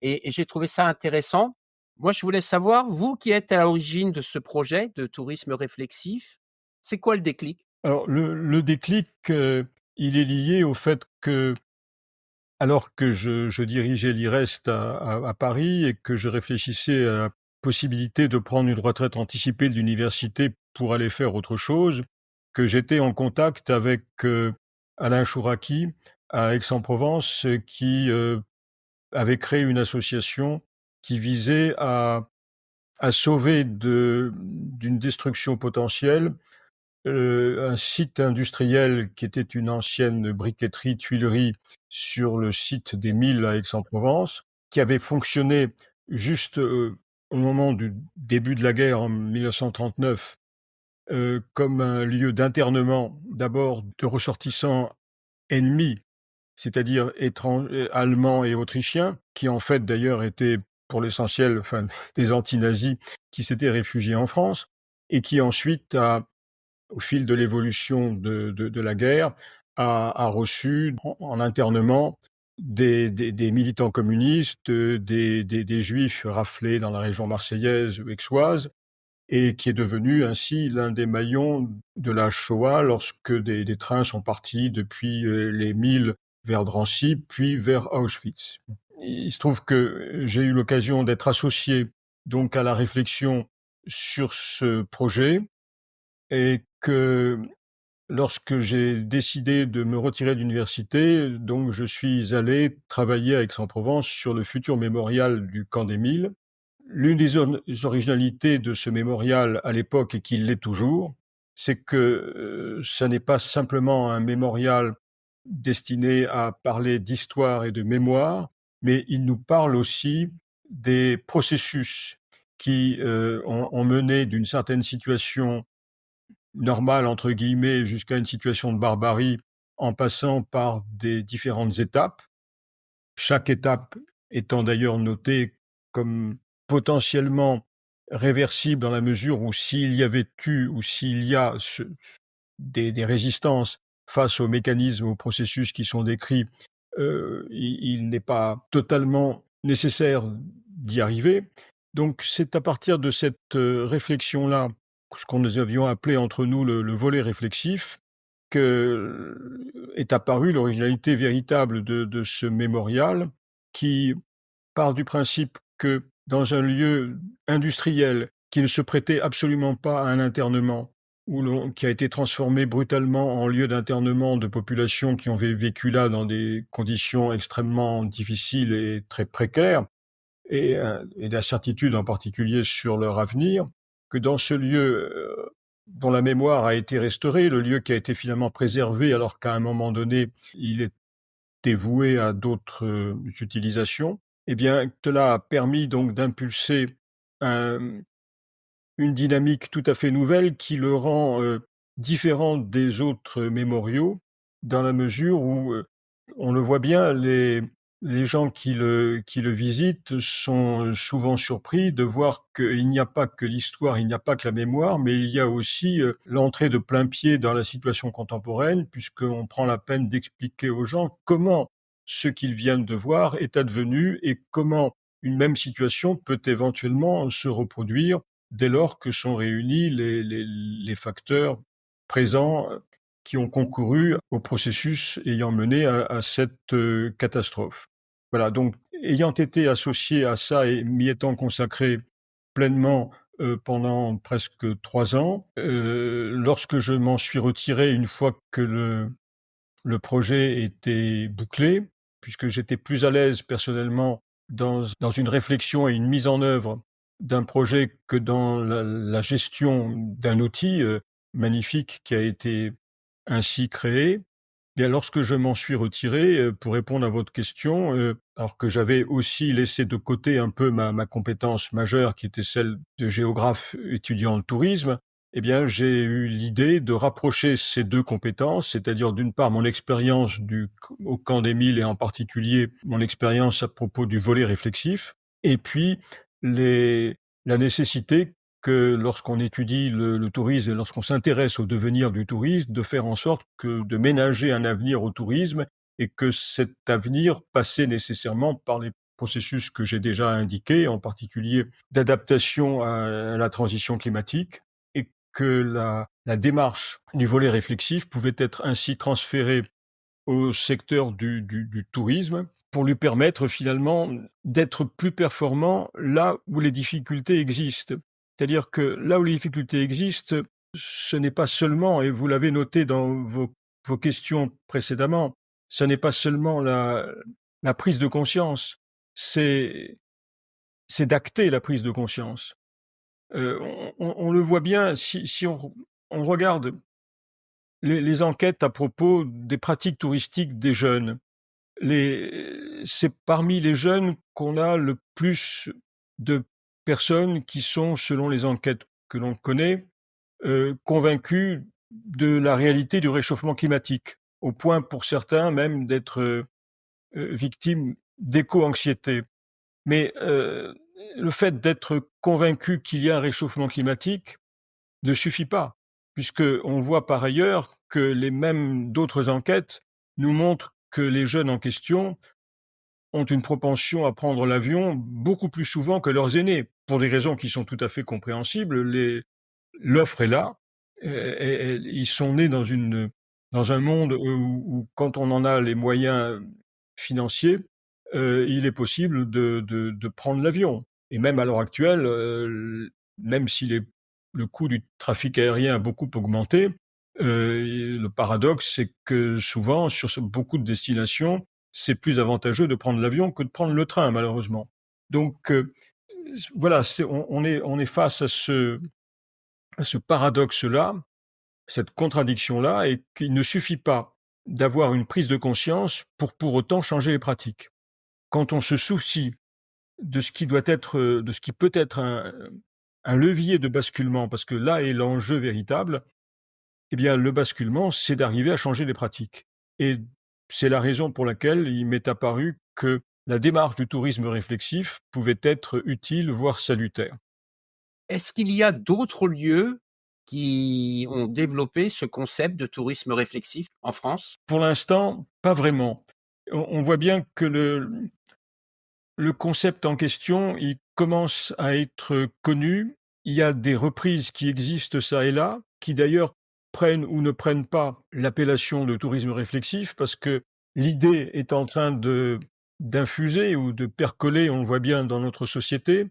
S1: Et j'ai trouvé ça intéressant. Moi, je voulais savoir, vous qui êtes à l'origine de ce projet de tourisme réflexif, c'est quoi le déclic?
S2: Alors le déclic, il est lié au fait que, alors que je dirigeais l'IREST à Paris et que je réfléchissais à la possibilité de prendre une retraite anticipée de l'université pour aller faire autre chose, que j'étais en contact avec Alain Chouraki à Aix-en-Provence, qui avait créé une association qui visait à sauver d'une destruction potentielle un site industriel qui était une ancienne briqueterie, tuilerie sur le site des Milles à Aix-en-Provence, qui avait fonctionné juste au moment du début de la guerre en 1939 comme un lieu d'internement d'abord de ressortissants ennemis, c'est-à-dire allemands et autrichiens, qui en fait d'ailleurs étaient pour l'essentiel des anti-nazis qui s'étaient réfugiés en France, et qui ensuite au fil de l'évolution de la guerre, a reçu en internement des militants communistes, des juifs raflés dans la région marseillaise ou aixoise, et qui est devenu ainsi l'un des maillons de la Shoah lorsque des trains sont partis depuis les Milles vers Drancy, puis vers Auschwitz. Il se trouve que j'ai eu l'occasion d'être associé donc à la réflexion sur ce projet, et que lorsque j'ai décidé de me retirer de l'université, donc je suis allé travailler à Aix-en-Provence sur le futur mémorial du camp des Milles. L'une des originalités de ce mémorial à l'époque, et qui l'est toujours, c'est que ça n'est pas simplement un mémorial destiné à parler d'histoire et de mémoire, mais il nous parle aussi des processus qui ont mené d'une certaine situation normale, entre guillemets, jusqu'à une situation de barbarie, en passant par des différentes étapes, chaque étape étant d'ailleurs notée comme potentiellement réversible dans la mesure où s'il y avait eu ou s'il y a des résistances face aux mécanismes, aux processus qui sont décrits, il n'est pas totalement nécessaire d'y arriver. Donc c'est à partir de cette, réflexion-là, ce qu'on nous avions appelé entre nous le volet réflexif, que est apparue l'originalité véritable de ce mémorial qui part du principe que dans un lieu industriel qui ne se prêtait absolument pas à un internement, qui a été transformé brutalement en lieu d'internement de populations qui ont vécu là dans des conditions extrêmement difficiles et très précaires, et d'incertitude en particulier sur leur avenir, que dans ce lieu dont la mémoire a été restaurée, le lieu qui a été finalement préservé alors qu'à un moment donné, il était voué à d'autres utilisations, eh bien, cela a permis donc d'impulser un une dynamique tout à fait nouvelle qui le rend, différent des autres mémoriaux, dans la mesure où, on le voit bien, les gens qui le visitent sont souvent surpris de voir qu'il n'y a pas que l'histoire, il n'y a pas que la mémoire, mais il y a aussi, l'entrée de plain-pied dans la situation contemporaine, puisqu'on prend la peine d'expliquer aux gens comment ce qu'ils viennent de voir est advenu et comment une même situation peut éventuellement se reproduire dès lors que sont réunis les facteurs présents qui ont concouru au processus ayant mené à cette catastrophe. Voilà, donc ayant été associé à ça et m'y étant consacré pleinement pendant presque 3 ans, lorsque je m'en suis retiré une fois que le projet était bouclé, puisque j'étais plus à l'aise personnellement dans une réflexion et une mise en œuvre d'un projet que dans la gestion d'un outil magnifique qui a été ainsi créé. Bien, lorsque je m'en suis retiré, pour répondre à votre question, alors que j'avais aussi laissé de côté un peu ma compétence majeure qui était celle de géographe étudiant le tourisme, eh bien, j'ai eu l'idée de rapprocher ces 2 compétences, c'est-à-dire d'une part mon expérience au Camp d'Émile et en particulier mon expérience à propos du volet réflexif, et puis la nécessité que lorsqu'on étudie le tourisme et lorsqu'on s'intéresse au devenir du tourisme, de faire en sorte que de ménager un avenir au tourisme et que cet avenir passait nécessairement par les processus que j'ai déjà indiqués, en particulier d'adaptation à la transition climatique, et que la démarche du volet réflexif pouvait être ainsi transférée au secteur du tourisme pour lui permettre finalement d'être plus performant là où les difficultés existent. C'est-à-dire que là où les difficultés existent, ce n'est pas seulement, et vous l'avez noté dans vos questions précédemment, ce n'est pas seulement la prise de conscience, c'est d'acter la prise de conscience. On le voit bien si on regarde les enquêtes à propos des pratiques touristiques des jeunes. C'est parmi les jeunes qu'on a le plus de personnes qui sont, selon les enquêtes que l'on connaît, convaincus de la réalité du réchauffement climatique, au point pour certains même d'être victimes d'éco-anxiété. Mais le fait d'être convaincu qu'il y a un réchauffement climatique ne suffit pas, puisqu'on voit par ailleurs que d'autres enquêtes nous montrent que les jeunes en question ont une propension à prendre l'avion beaucoup plus souvent que leurs aînés, pour des raisons qui sont tout à fait compréhensibles. L'offre est là, et ils sont nés dans un monde où quand on en a les moyens financiers, il est possible de prendre l'avion. Et même à l'heure actuelle, même si le coût du trafic aérien a beaucoup augmenté, le paradoxe, c'est que souvent, sur beaucoup de destinations, c'est plus avantageux de prendre l'avion que de prendre le train, malheureusement. Donc, voilà, on est face à ce paradoxe-là, cette contradiction-là, et qu'il ne suffit pas d'avoir une prise de conscience pour autant changer les pratiques. Quand on se soucie de ce qui doit être, de ce qui peut être un levier de basculement, parce que là est l'enjeu véritable, eh bien, le basculement, c'est d'arriver à changer les pratiques. Et c'est la raison pour laquelle il m'est apparu que la démarche du tourisme réflexif pouvait être utile, voire salutaire.
S1: Est-ce qu'il y a d'autres lieux qui ont développé ce concept de tourisme réflexif en France?
S2: Pour l'instant, pas vraiment. On voit bien que le concept en question, il commence à être connu. Il y a des reprises qui existent ça et là, qui d'ailleurs prennent ou ne prennent pas l'appellation de tourisme réflexif parce que l'idée est en train d'infuser ou de percoler, on le voit bien dans notre société.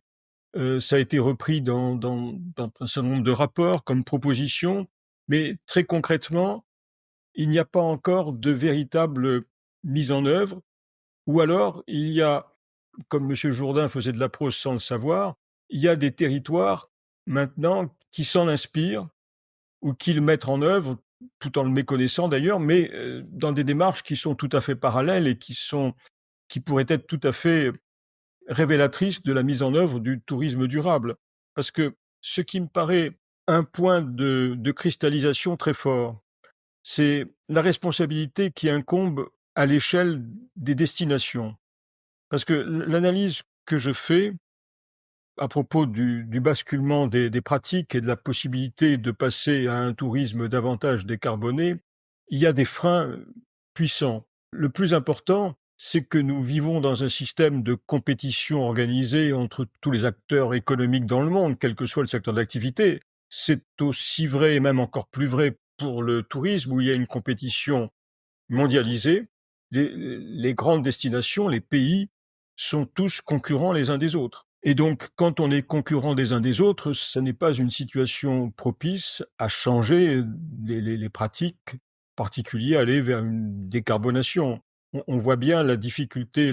S2: Ça a été repris dans un certain nombre de rapports comme proposition, mais très concrètement, il n'y a pas encore de véritable mise en œuvre, ou alors il y a, comme Monsieur Jourdain faisait de la prose sans le savoir, il y a des territoires maintenant qui s'en inspirent ou qui le mettent en œuvre, tout en le méconnaissant d'ailleurs, mais dans des démarches qui sont tout à fait parallèles et qui pourraient être tout à fait révélatrices de la mise en œuvre du tourisme durable. Parce que ce qui me paraît un point de cristallisation très fort, c'est la responsabilité qui incombe à l'échelle des destinations. Parce que l'analyse que je fais à propos du basculement des pratiques et de la possibilité de passer à un tourisme davantage décarboné, il y a des freins puissants. Le plus important, c'est que nous vivons dans un système de compétition organisée entre tous les acteurs économiques dans le monde, quel que soit le secteur d'activité. C'est aussi vrai et même encore plus vrai pour le tourisme où il y a une compétition mondialisée. Les grandes destinations, les pays, sont tous concurrents les uns des autres. Et donc, quand on est concurrent des uns des autres, ce n'est pas une situation propice à changer les pratiques, en particulier aller vers une décarbonation. On voit bien la difficulté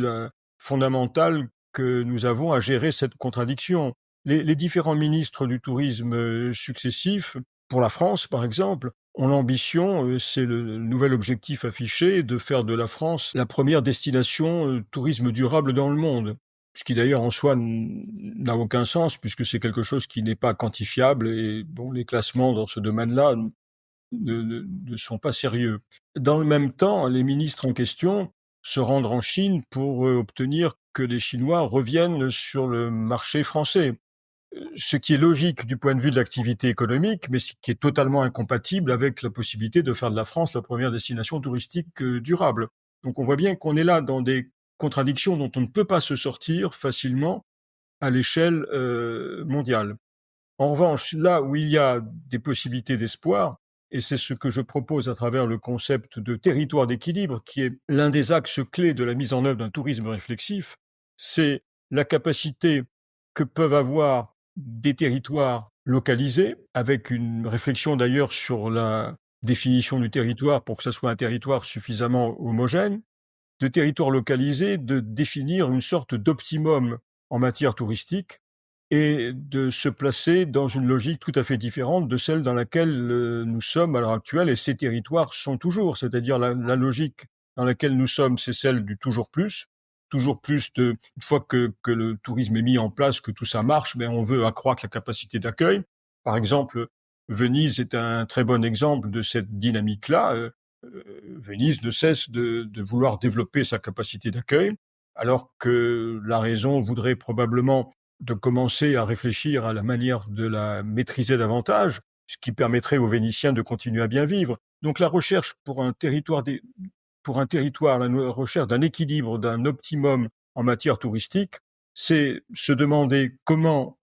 S2: fondamentale que nous avons à gérer cette contradiction. Les différents ministres du tourisme successifs, pour la France par exemple, ont l'ambition, c'est le nouvel objectif affiché, de faire de la France la première destination tourisme durable dans le monde. Ce qui d'ailleurs en soi n'a aucun sens puisque c'est quelque chose qui n'est pas quantifiable et bon, les classements dans ce domaine-là ne sont pas sérieux. Dans le même temps, les ministres en question se rendent en Chine pour obtenir que les Chinois reviennent sur le marché français. Ce qui est logique du point de vue de l'activité économique, mais ce qui est totalement incompatible avec la possibilité de faire de la France la première destination touristique durable. Donc on voit bien qu'on est là dans des contradictions dont on ne peut pas se sortir facilement à l'échelle mondiale. En revanche, là où il y a des possibilités d'espoir, et c'est ce que je propose à travers le concept de territoire d'équilibre, qui est l'un des axes clés de la mise en œuvre d'un tourisme réflexif, c'est la capacité que peuvent avoir des territoires localisés, avec une réflexion d'ailleurs sur la définition du territoire pour que ce soit un territoire suffisamment homogène, de territoires localisés, de définir une sorte d'optimum en matière touristique et de se placer dans une logique tout à fait différente de celle dans laquelle nous sommes à l'heure actuelle, et ces territoires sont toujours, c'est-à-dire la logique dans laquelle nous sommes, c'est celle du toujours plus de, une fois que le tourisme est mis en place, que tout ça marche, mais on veut accroître la capacité d'accueil. Par exemple, Venise est un très bon exemple de cette dynamique-là. Venise ne cesse de vouloir développer sa capacité d'accueil, alors que la raison voudrait probablement de commencer à réfléchir à la manière de la maîtriser davantage, ce qui permettrait aux Vénitiens de continuer à bien vivre. Donc la recherche pour un territoire, la recherche d'un équilibre, d'un optimum en matière touristique, c'est se demander comment,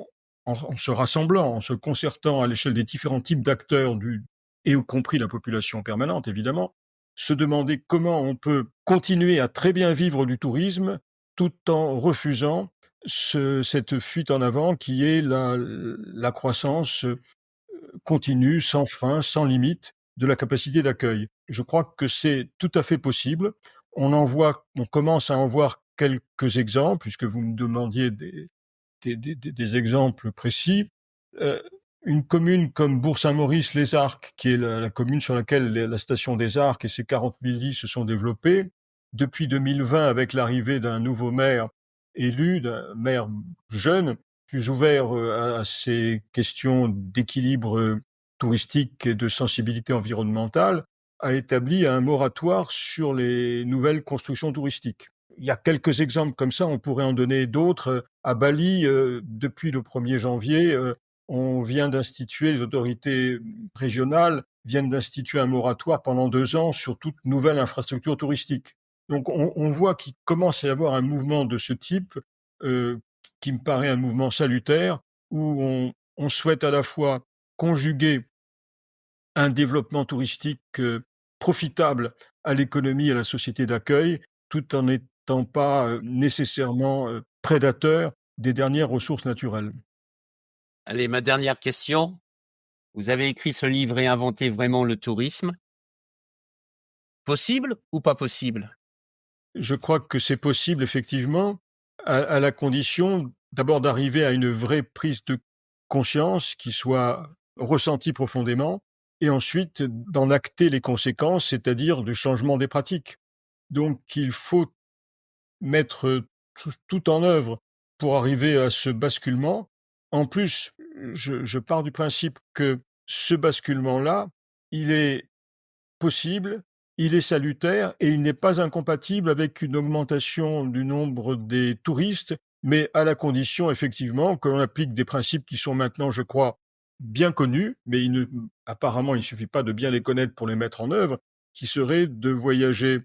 S2: en se rassemblant, en se concertant à l'échelle des différents types d'acteurs, et y compris la population permanente évidemment, se demander comment on peut continuer à très bien vivre du tourisme tout en refusant cette fuite en avant qui est la croissance continue, sans frein, sans limite de la capacité d'accueil. Je crois que c'est tout à fait possible. On commence à en voir quelques exemples, puisque vous me demandiez des exemples précis. Une commune comme Bourg-Saint-Maurice-les-Arcs, qui est la commune sur laquelle la station des Arcs et ses 40 000 lits se sont développés, depuis 2020, avec l'arrivée d'un nouveau maire élu, d'un maire jeune, plus ouvert à ces questions d'équilibre touristique et de sensibilité environnementale, a établi un moratoire sur les nouvelles constructions touristiques. Il y a quelques exemples comme ça, on pourrait en donner d'autres. À Bali, depuis le 1er janvier, les autorités régionales viennent d'instituer un moratoire pendant 2 ans sur toute nouvelle infrastructure touristique. Donc on voit qu'il commence à y avoir un mouvement de ce type, qui me paraît un mouvement salutaire, où on souhaite à la fois conjuguer un développement touristique, profitable à l'économie et à la société d'accueil, tout en n'étant pas, nécessairement, prédateur des dernières ressources naturelles.
S1: Allez, ma dernière question. Vous avez écrit ce livre Réinventer vraiment le tourisme. Possible ou pas possible?
S2: Je crois que c'est possible effectivement, à la condition d'abord d'arriver à une vraie prise de conscience qui soit ressentie profondément et ensuite d'en acter les conséquences, c'est-à-dire du changement des pratiques. Donc il faut mettre tout en œuvre pour arriver à ce basculement. En plus, je pars du principe que ce basculement-là, il est possible, il est salutaire et il n'est pas incompatible avec une augmentation du nombre des touristes, mais à la condition effectivement que l'on applique des principes qui sont maintenant, je crois, bien connus, mais apparemment il ne suffit pas de bien les connaître pour les mettre en œuvre, qui serait de voyager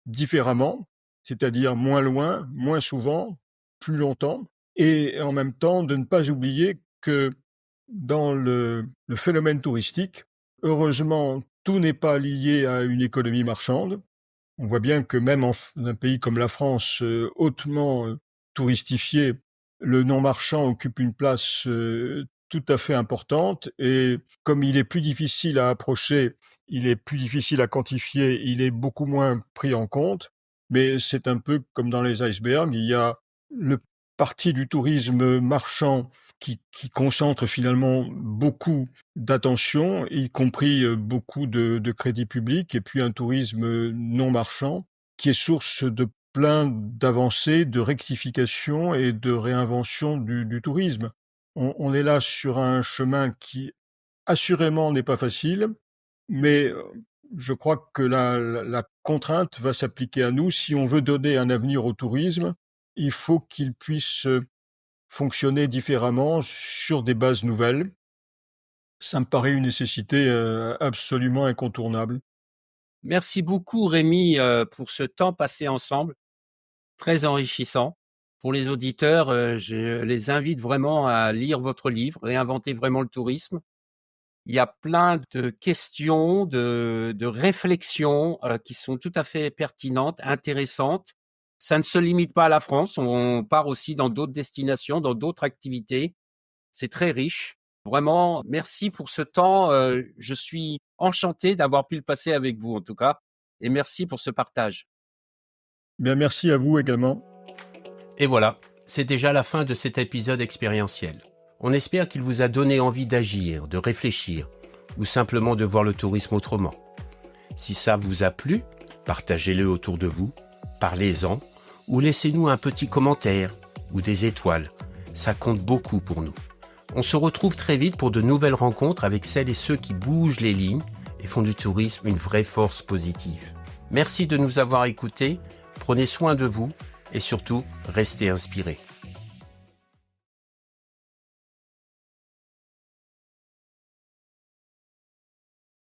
S2: différemment, c'est-à-dire moins loin, moins souvent, plus longtemps, et en même temps de ne pas oublier que dans le phénomène touristique, heureusement, tout n'est pas lié à une économie marchande. On voit bien que même dans un pays comme la France, hautement touristifié, le non marchand occupe une place tout à fait importante et comme il est plus difficile à approcher, il est plus difficile à quantifier, il est beaucoup moins pris en compte, mais c'est un peu comme dans les icebergs, il y a le parti du tourisme marchand qui concentre finalement beaucoup d'attention, y compris beaucoup de crédit public, et puis un tourisme non marchand qui est source de plein d'avancées, de rectifications et de réinvention du tourisme. On est là sur un chemin qui assurément n'est pas facile, mais je crois que la contrainte va s'appliquer à nous. Si on veut donner un avenir au tourisme, il faut qu'il puisse fonctionner différemment sur des bases nouvelles. Ça me paraît une nécessité absolument incontournable.
S1: Merci beaucoup Rémi pour ce temps passé ensemble, très enrichissant. Pour les auditeurs, je les invite vraiment à lire votre livre, Réinventer vraiment le tourisme. Il y a plein de questions, de réflexions qui sont tout à fait pertinentes, intéressantes. Ça ne se limite pas à la France, on part aussi dans d'autres destinations, dans d'autres activités. C'est très riche. Vraiment, merci pour ce temps. Je suis enchanté d'avoir pu le passer avec vous en tout cas. Et merci pour ce partage.
S2: Bien, merci à vous également.
S1: Et voilà, c'est déjà la fin de cet épisode expérientiel. On espère qu'il vous a donné envie d'agir, de réfléchir ou simplement de voir le tourisme autrement. Si ça vous a plu, partagez-le autour de vous, parlez-en ou laissez-nous un petit commentaire ou des étoiles. Ça compte beaucoup pour nous. On se retrouve très vite pour de nouvelles rencontres avec celles et ceux qui bougent les lignes et font du tourisme une vraie force positive. Merci de nous avoir écoutés, prenez soin de vous et surtout, restez inspirés.